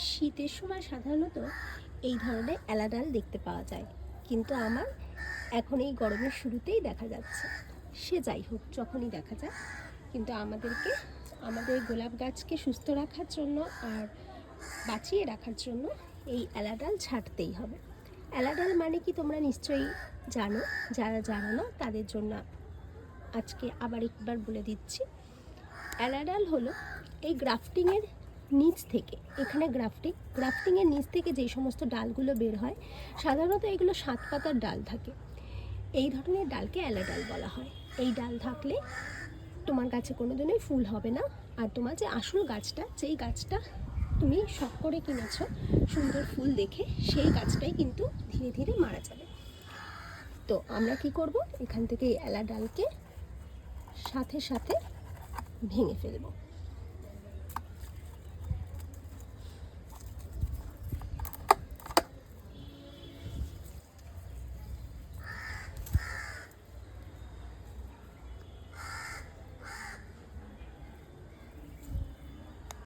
শীতের সময় সাধারণত এই ধরনের এলা ডাল দেখতে পাওয়া যায়, কিন্তু আমার এখন এই গরমের শুরুতেই দেখা যাচ্ছে। সে যাই হোক, যখনই দেখা যায়, কিন্তু আমাদের গোলাপ গাছকে সুস্থ রাখার জন্য আর বাঁচিয়ে রাখার জন্য এই এলা ডাল ছাঁটতেই হবে। এলা ডাল মানে কি তোমরা নিশ্চয়ই জানো, যারা জানো না তাদের জন্য আজকে আবার একবার বলে দিচ্ছি। এলা ডাল হলো এই গ্রাফটিংয়ের নিচ থেকে, এখানে গ্রাফটিংয়ের নিচ থেকে যেই সমস্ত ডালগুলো বের হয়, সাধারণত এগুলো 7 পাতার ডাল থাকে। এই ধরনের ডালকে এলা ডাল বলা হয়। এই ডাল থাকলে তোমার গাছে কোনো দিনই ফুল হবে না, আর তোমার যে আসল গাছটা, যেই গাছটা তুমি শখ করে কিনেছো সুন্দর ফুল দেখে, সেই গাছটাই কিন্তু ধীরে ধীরে মারা যাবে। তো আমরা কি করব, এখান থেকে এই এলা ডালকে সাথে সাথে ভেঙে ফেলবো।